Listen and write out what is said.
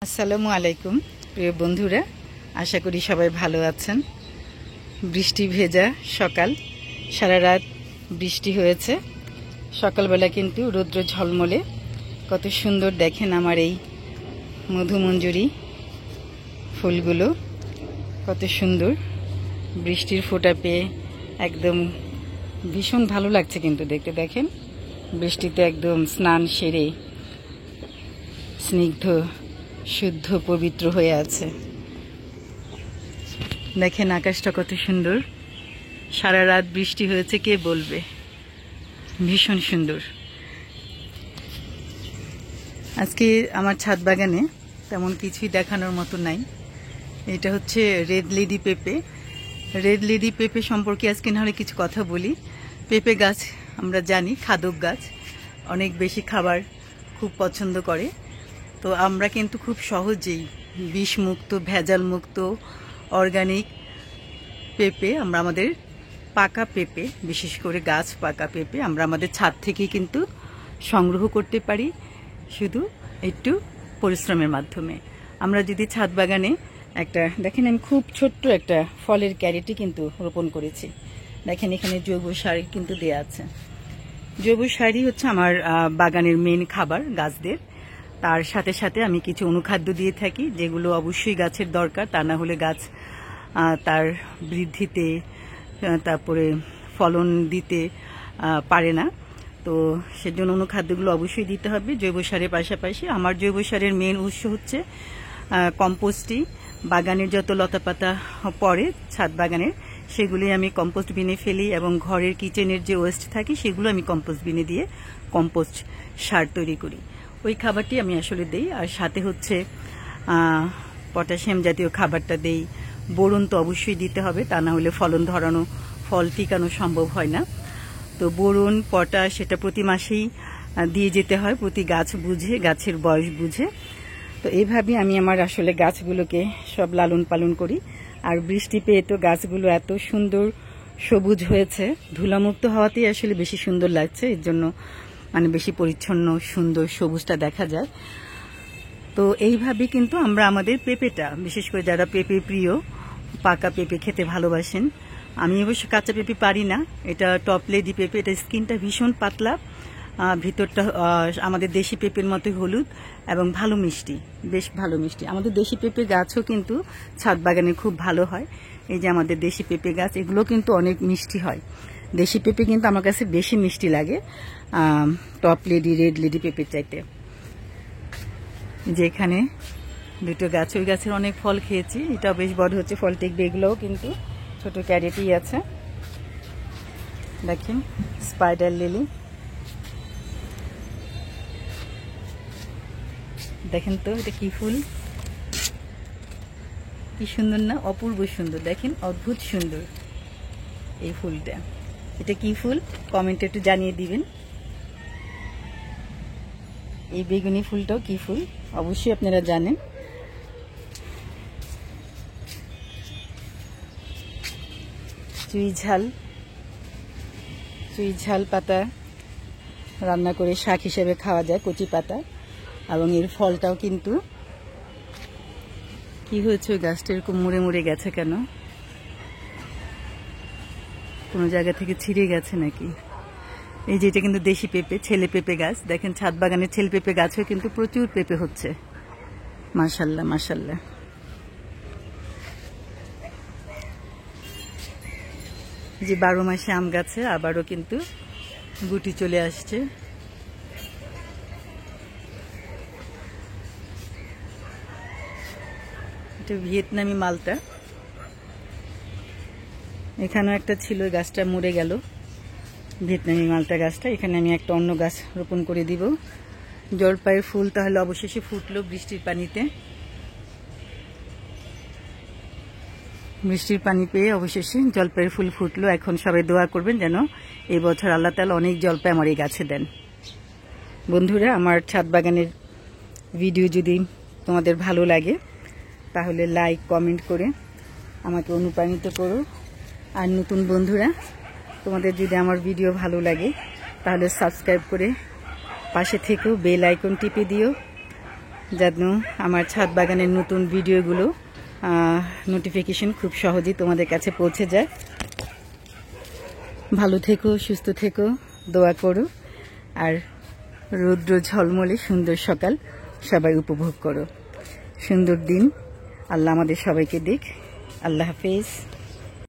আসসালামু আলাইকুম প্রিয় বন্ধুরা, আশা করি সবাই ভালো আছেন। বৃষ্টি ভেজা সকাল, সারা রাত বৃষ্টি হয়েছে। সকালবেলা কিন্তু রৌদ্র ঝলমলে, কত সুন্দর দেখেন আমার এই মধুমঞ্জুরি ফুলগুলো, কত সুন্দর বৃষ্টির ফোঁটা পেয়ে একদম ভীষণ ভালো লাগছে কিন্তু দেখতে। দেখেন বৃষ্টিতে একদম স্নান সেরে স্নিগ্ধ শুদ্ধ পবিত্র হয়ে আছে। দেখেন আকাশটা কত সুন্দর, সারা রাত বৃষ্টি হয়েছে, কে বলবে, ভীষণ সুন্দর। আজকে আমার ছাদ বাগানে তেমন কিছুই দেখানোর মতো নাই। এটা হচ্ছে রেড লেডি পেঁপে। রেড লেডি পেঁপে সম্পর্কে আজকে নাহলে কিছু কথা বলি। পেঁপে গাছ আমরা জানি খাদক গাছ, অনেক বেশি খাবার খুব পছন্দ করে। তো আমরা কিন্তু খুব সহজেই বিষমুক্ত, ভেজাল মুক্ত, অর্গানিক পেঁপে আমরা আমাদের পাকা পেঁপে, বিশেষ করে গাছ পাকা পেঁপে আমরা আমাদের ছাদ থেকেই কিন্তু সংগ্রহ করতে পারি, শুধু একটু পরিশ্রমের মাধ্যমে। আমরা যদি ছাদ বাগানে একটা, দেখেন আমি খুব ছোট্ট একটা ফলের ক্যারেটই কিন্তু রোপণ করেছি। দেখেন এখানে জৈব সার কিন্তু দেয়া আছে। জৈব সারই হচ্ছে আমার বাগানের মেন খাবার গাছদের। তার সাথে সাথে আমি কিছু অনুখাদ্য দিয়ে থাকি, যেগুলো অবশ্যই গাছের দরকার, তা না হলে গাছ তার বৃদ্ধিতে, তারপরে ফলন দিতে পারে না। তো সেজন্য অনুখাদ্যগুলো অবশ্যই দিতে হবে। জৈব সারের পাশাপাশি আমার জৈব সারের মেন উৎস হচ্ছে কম্পোস্টই। বাগানের যত লতাপাতা পড়ে ছাদ বাগানের, সেগুলি আমি কম্পোস্ট বিনে ফেলি, এবং ঘরের কিচেনের যে ওয়েস্ট থাকে সেগুলো আমি কম্পোস্ট বিনে দিয়ে কম্পোস্ট সার তৈরি করি। ওই খাবারটি আমি আসলে দেই। আর সাথে হচ্ছে পটাশিয়াম জাতীয় খাবারটা দেই। বোরন তো অবশ্যই দিতে হবে, তা না হলে ফলন ধরানো, ফল টিকানো সম্ভব হয় না। তো বোরন, পটাশ এটা প্রতি মাসেই দিয়ে যেতে হয়, প্রতি গাছ বুঝে, গাছের বয়স বুঝে। তো এইভাবে আমি আমার আসলে গাছগুলোকে সব লালন পালন করি। আর বৃষ্টি পেয়ে তো গাছগুলো এত সুন্দর সবুজ হয়েছে, ধুলামুক্ত হওয়াতেই আসলে বেশি সুন্দর লাগছে। এর জন্য মানে বেশি পরিচ্ছন্ন, সুন্দর, সবুজটা দেখা যায়। তো এইভাবে কিন্তু আমরা আমাদের পেঁপেটা, বিশেষ করে যারা পেঁপে প্রিয়, পাকা পেঁপে খেতে ভালোবাসেন, আমি অবশ্য কাঁচা পেঁপে পারি না, এটা টপ লেডি পেঁপে, এটা স্কিনটা ভীষণ পাতলা, ভিতরটা আমাদের দেশি পেঁপের মতোই হলুদ এবং ভালো মিষ্টি, বেশ ভালো মিষ্টি। আমাদের দেশি পেঁপে গাছও কিন্তু ছাদ বাগানে খুব ভালো হয়। এই যে আমাদের দেশি পেঁপে গাছ, এগুলো কিন্তু অনেক মিষ্টি হয়। দেশি পেঁপে কিন্তু আমার কাছে বেশি মিষ্টি লাগে টপ লেডি, রেড লেডি পেঁপের চাইতে। যে এখানে দুটো গাছ, ওই গাছের অনেক ফল খেয়েছি, এটাও বেশ বড় হচ্ছে, ফল টিকবে। এগুলোও কিন্তু ছোট ক্যারেটই আছে। দেখেন স্পাইডার লিলি, দেখেন তো এটা কি ফুল, কি সুন্দর না, অপূর্ব সুন্দর। দেখেন অদ্ভুত সুন্দর এই ফুলটা। এটা কি ফুল কমেন্টে একটু জানিয়ে দিবেন। এই বেগুনি ফুলটাও কি ফুল অবশ্যই আপনারা জানেন। চুই ঝাল পাতা রান্না করে শাক হিসেবে খাওয়া যায়, কচি পাতা। এবং এর ফলটাও কিন্তু, কি হয়েছে ওই গাছটা এরকম মুড়ে মুড়ে গেছে কেন, কোনো জায়গা থেকে ছিঁড়ে গেছে নাকি? এই যে এটা কিন্তু দেশি পেঁপে, ছেলে পেঁপে গাছ। দেখেন ছাদ বাগানের ছেলে পেঁপে গাছেও কিন্তু প্রচুর পেঁপে হচ্ছে, মাশাল্লাহ মাশাল্লাহ। যে 12 মাসে আম গাছে আবারও কিন্তু গুটি চলে আসছে। এটা ভিয়েতনামি মালটা, এখানেও একটা ছিল, গাছটা মরে গেল, ভিয়েতনামি মালটা গাছটা। এখানে আমি একটা অন্য গাছ রোপণ করে দিব। জলপাইয়ের ফুল তাহলে অবশেষে ফুটলো বৃষ্টির পানিতে, বৃষ্টির পানি পেয়ে অবশেষে জলপাইয়ের ফুল ফুটলো। এখন সবাই দোয়া করবেন যেন এই বছর আল্লাহ তাআলা অনেক জলপাই আমার এই গাছে দেন। বন্ধুরা, আমার ছাদ বাগানের ভিডিও যদি তোমাদের ভালো লাগে তাহলে লাইক, কমেন্ট করে আমাকে অনুপ্রাণিত করো। আর নতুন বন্ধুরা, তোমাদের যদি আমার ভিডিও ভালো লাগে তাহলে সাবস্ক্রাইব করে পাশে থেকেও বেল আইকন টিপে দিও, যেন আমার ছাদ বাগানের নতুন ভিডিওগুলো নোটিফিকেশন খুব সহজেই তোমাদের কাছে পৌঁছে যায়। ভালো থেকো, সুস্থ থেকো, দোয়া করো, আর রৌদ্র ঝলমলে সুন্দর সকাল সবাই উপভোগ করো। সুন্দর দিন আল্লাহ আমাদের সবাইকে দিক। আল্লাহ হাফেজ।